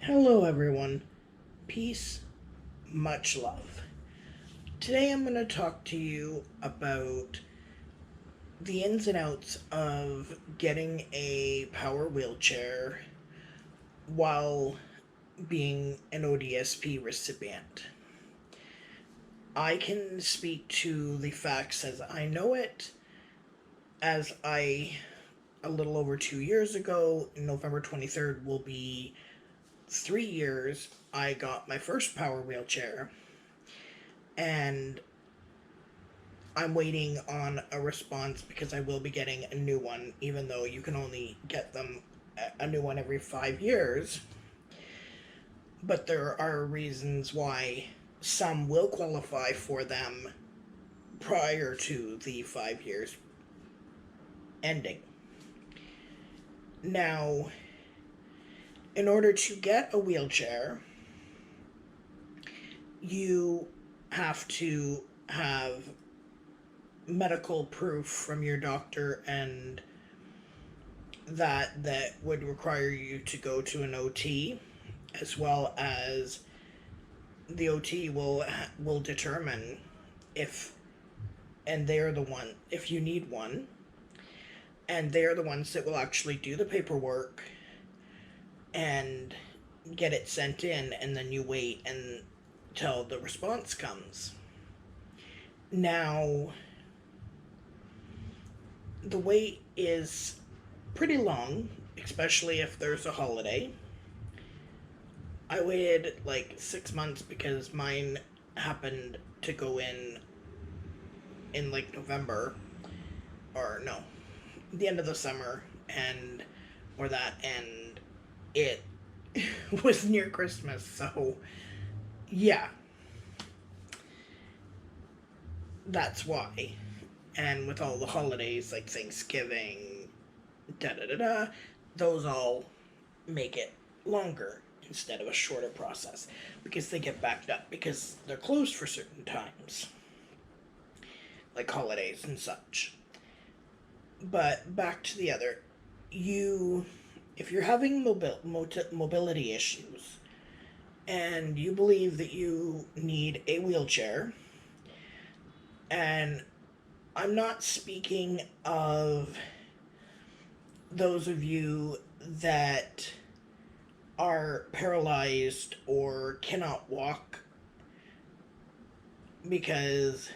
Hello, everyone. Peace, much love. Today I'm going to talk to you about the ins and outs of getting a power wheelchair while being an ODSP recipient. I can speak to the facts as I know it, as a little over 2 years ago, November 23rd, will be 3 years, I got my first power wheelchair. And I'm waiting on a response because I will be getting a new one, even though you can only get them a new one every 5 years. But there are reasons why some will qualify for them prior to the 5 years ending. Now, in order to get a wheelchair, you have to have medical proof from your doctor, and that would require you to go to an OT, as well as the OT will determine if and they're the one if you need one, and they're the ones that will actually do the paperwork and get it sent in, and then you wait until the response comes. Now, the wait is pretty long, especially if there's a holiday. I waited like 6 months because mine happened to go in like November, or no, the end of the summer, and or that, and it was near Christmas, so yeah, that's why. And with all the holidays like Thanksgiving, da da da da, those all make it longer instead of a shorter process because they get backed up because they're closed for certain times, like holidays and such. But back to the other, you, if you're having mobility issues and you believe that you need a wheelchair, and I'm not speaking of those of you that are paralyzed or cannot walk, because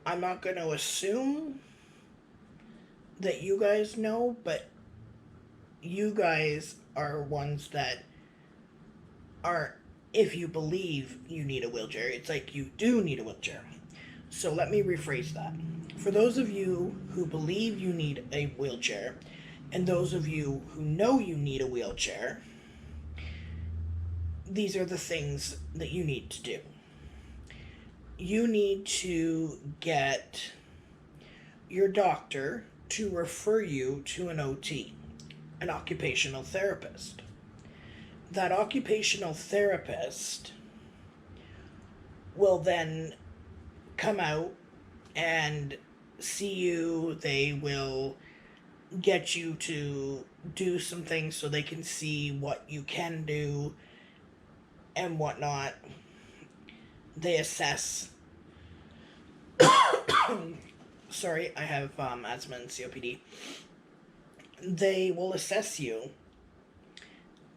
I'm not going to assume that you guys know, but you guys are ones that are, if you believe you need a wheelchair, it's like you do need a wheelchair. So let me rephrase that. For those of you who believe you need a wheelchair, and those of you who know you need a wheelchair, these are the things that you need to do. You need to get your doctor to refer you to an OT, an occupational therapist. That occupational therapist will then come out and see you. They will get you to do some things so they can see what you can do and whatnot. They assess. Sorry, I have asthma and COPD. They will assess you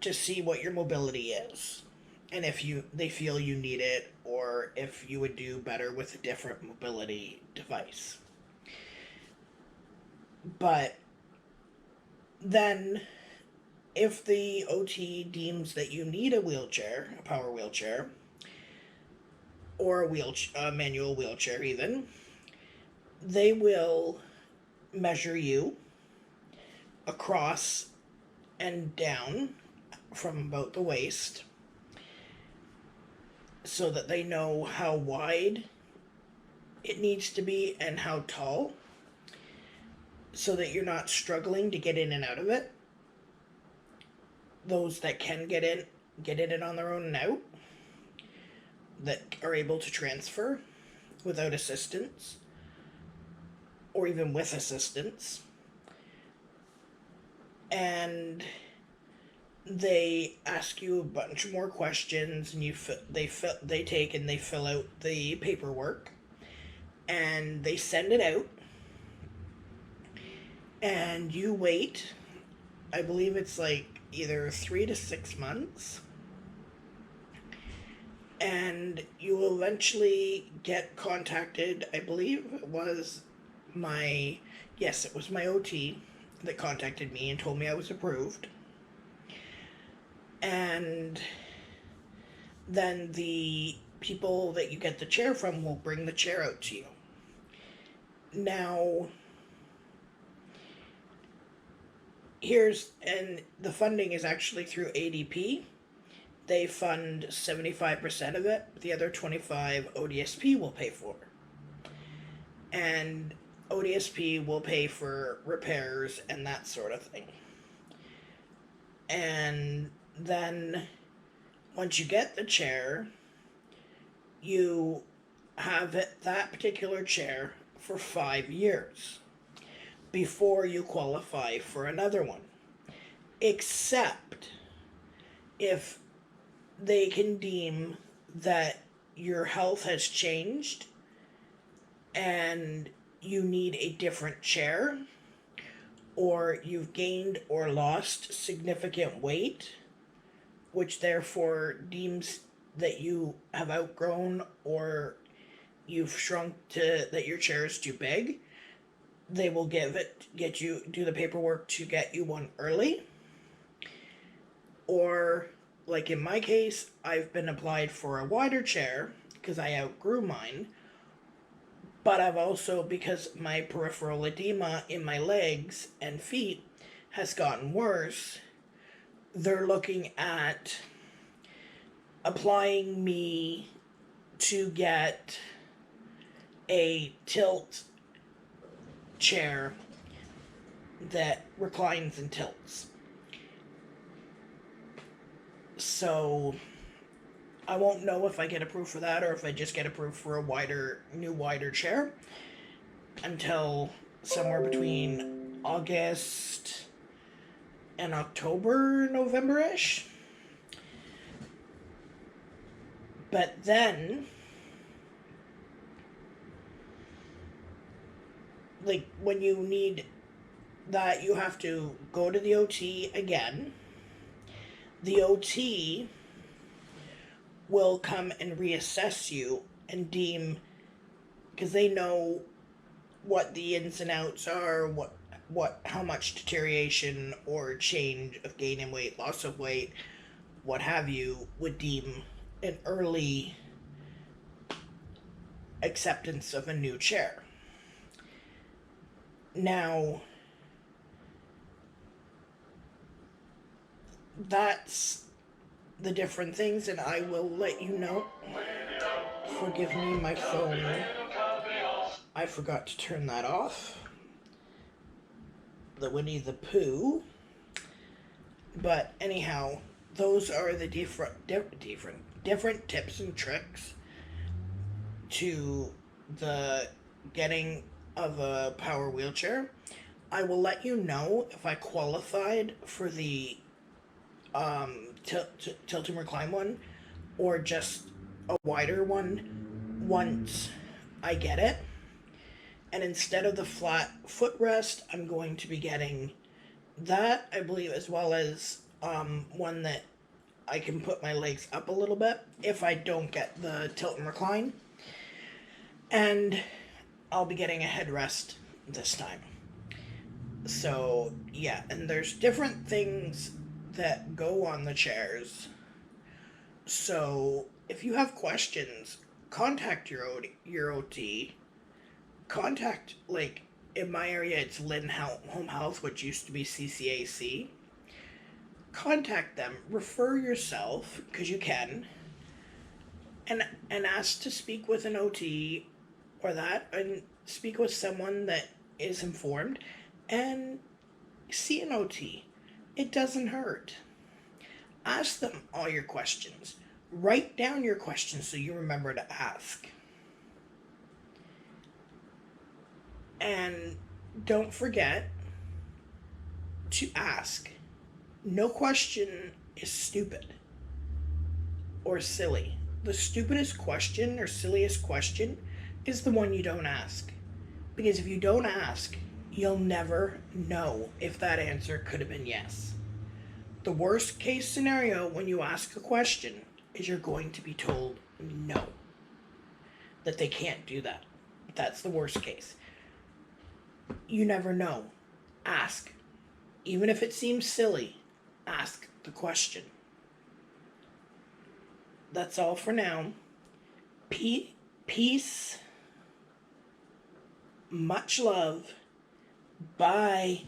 to see what your mobility is, and if they feel you need it, or if you would do better with a different mobility device. But then, if the OT deems that you need a wheelchair, a power wheelchair, or a manual wheelchair even, they will measure you across and down from about the waist, so that they know how wide it needs to be and how tall, so that you're not struggling to get in and out of it. Those that can get in on their own and out, that are able to transfer without assistance, or even with assistance. And they ask you a bunch more questions, and they take and they fill out the paperwork, and they send it out, and you wait. I believe it's like either 3 to 6 months, and you will eventually get contacted. I believe it was my yes, it was my OT that contacted me and told me I was approved. And then the people that you get the chair from will bring the chair out to you. Now, and the funding is actually through ADP. They fund 75% of it. The other 25 ODSP will pay for. And ODSP will pay for repairs and that sort of thing. And then once you get the chair, you have that particular chair for 5 years before you qualify for another one. Except if they can deem that your health has changed and you need a different chair, or you've gained or lost significant weight, which therefore deems that you have outgrown or you've shrunk to that your chair is too big, they will do the paperwork to get you one early. Or, like in my case, I've been applied for a wider chair because I outgrew mine, but I've also, because my peripheral edema in my legs and feet has gotten worse, they're looking at applying me to get a tilt chair that reclines and tilts. So I won't know if I get approved for that or if I just get approved for a new wider chair until somewhere between August and October, November-ish. But then, like, when you need that, you have to go to the OT again. The OT will come and reassess you and deem, because they know what the ins and outs are, how much deterioration or change of gain in weight, loss of weight, what have you, would deem an early acceptance of a new chair. Now, that's the different things, and I will let you know. Forgive me, my phone. I forgot to turn that off. The Winnie the Pooh. But anyhow, those are the different tips and tricks to the getting of a power wheelchair. I will let you know if I qualified for the tilt and recline one, or just a wider one once I get it. And instead of the flat footrest, I'm going to be getting that, I believe, as well as one that I can put my legs up a little bit if I don't get the tilt and recline. And I'll be getting a headrest this time. So, yeah, and there's different things that go on the chairs. So, if you have questions, contact your OT. Contact, like, in my area, it's Lynn Home Health, which used to be CCAC. Contact them. Refer yourself, because you can. And ask to speak with an OT or that, and speak with someone that is informed, and see an OT. It doesn't hurt. Ask them all your questions. Write down your questions so you remember to ask. And don't forget to ask. No question is stupid or silly. The stupidest question or silliest question is the one you don't ask. Because if you don't ask, you'll never know if that answer could have been yes. The worst case scenario when you ask a question is you're going to be told no, that they can't do that. That's the worst case. You never know. Ask. Even if it seems silly, ask the question. That's all for now. Peace. Much love. Bye.